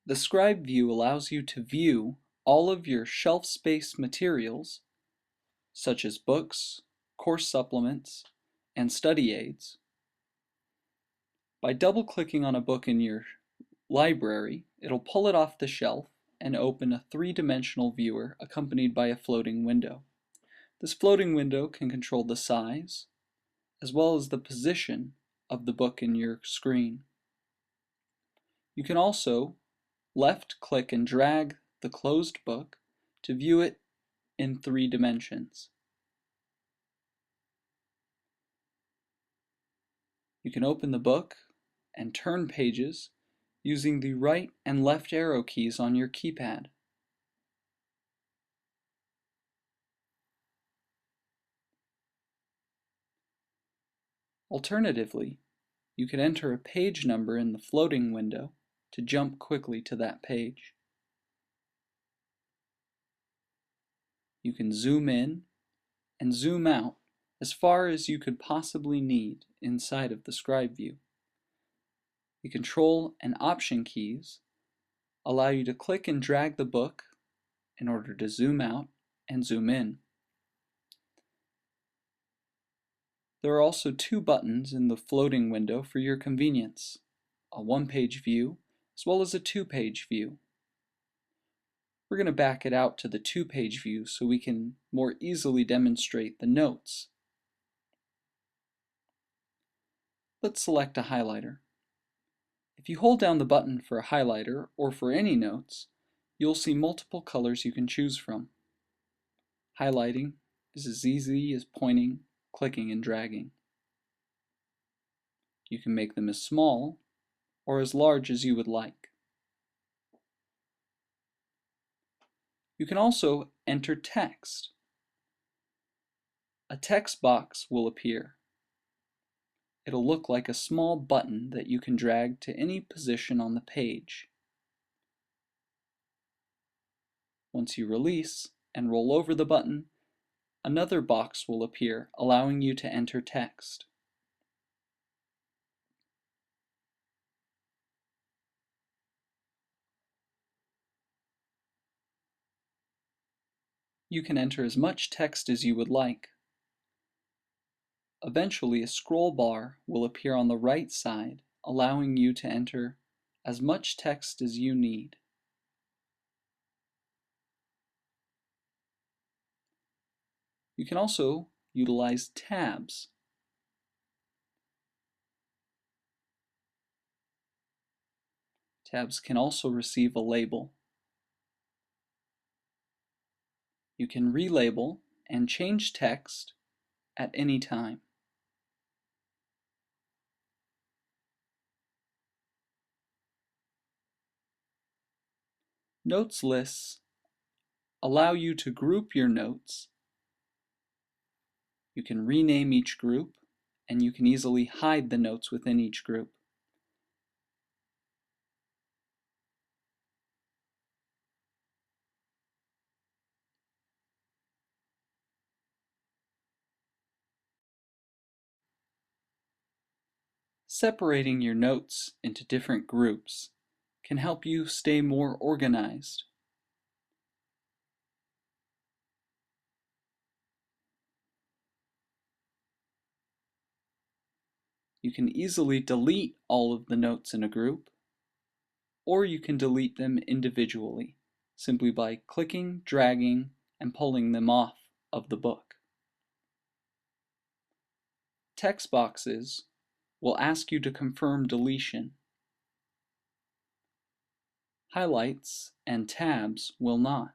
The ScribeView allows you to view all of your ShelfSpace materials, such as books, course supplements, and study aids. By double-clicking on a book in your library, it'll pull it off the shelf and open a three-dimensional viewer accompanied by a floating window. This floating window can control the size, as well as the position of the book in your screen. You can also left-click and drag the closed book to view it in 3 dimensions. You can open the book and turn pages using the right and left arrow keys on your keypad. Alternatively, you can enter a page number in the floating window to jump quickly to that page. You can zoom in and zoom out as far as you could possibly need inside of the ScribeView. The Control and Option keys allow you to click and drag the book in order to zoom out and zoom in. There are also 2 buttons in the floating window for your convenience, a 1-page view as well as a 2-page view. We're going to back it out to the 2-page view so we can more easily demonstrate the notes. Let's select a highlighter. If you hold down the button for a highlighter or for any notes, you'll see multiple colors you can choose from. Highlighting is as easy as pointing, clicking, and dragging. You can make them as small or as large as you would like. You can also enter text. A text box will appear. It'll look like a small button that you can drag to any position on the page. Once you release and roll over the button, another box will appear, allowing you to enter text. You can enter as much text as you would like. Eventually, a scroll bar will appear on the right side, allowing you to enter as much text as you need. You can also utilize tabs. Tabs can also receive a label. You can relabel and change text at any time. Notes lists allow you to group your notes. You can rename each group, and you can easily hide the notes within each group. Separating your notes into different groups can help you stay more organized. You can easily delete all of the notes in a group, or you can delete them individually simply by clicking, dragging, and pulling them off of the book. Text boxes will ask you to confirm deletion. Highlights and tabs will not.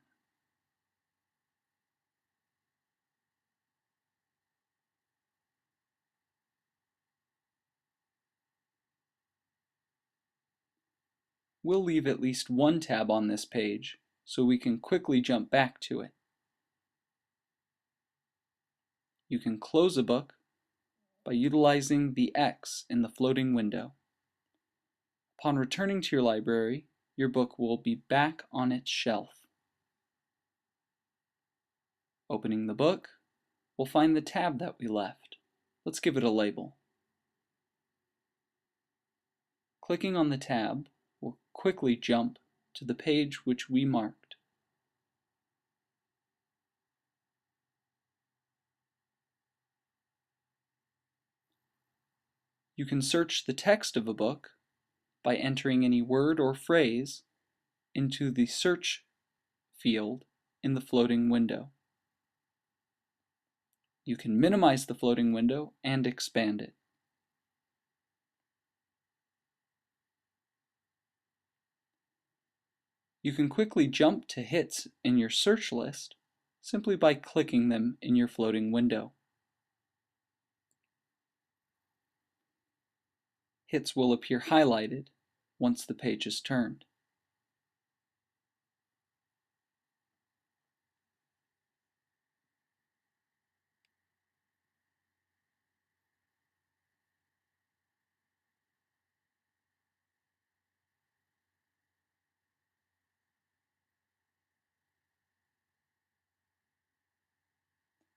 We'll leave at least one tab on this page so we can quickly jump back to it. You can close a book by utilizing the X in the floating window. Upon returning to your library, your book will be back on its shelf. Opening the book, we'll find the tab that we left. Let's give it a label. Clicking on the tab will quickly jump to the page which we marked. You can search the text of a book by entering any word or phrase into the search field in the floating window. You can minimize the floating window and expand it. You can quickly jump to hits in your search list simply by clicking them in your floating window. Hits will appear highlighted once the page is turned.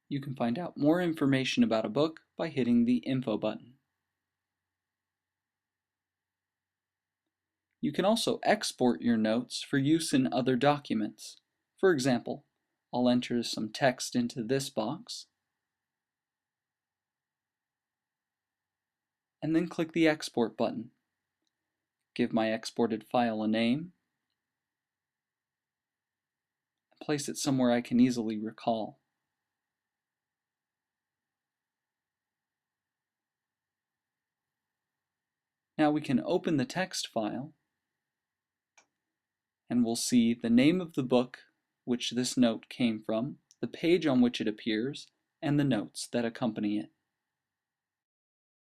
You can find out more information about a book by hitting the Info button. You can also export your notes for use in other documents. For example, I'll enter some text into this box and then click the Export button. Give my exported file a name and place it somewhere I can easily recall. Now we can open the text file and we'll see the name of the book which this note came from, the page on which it appears, and the notes that accompany it.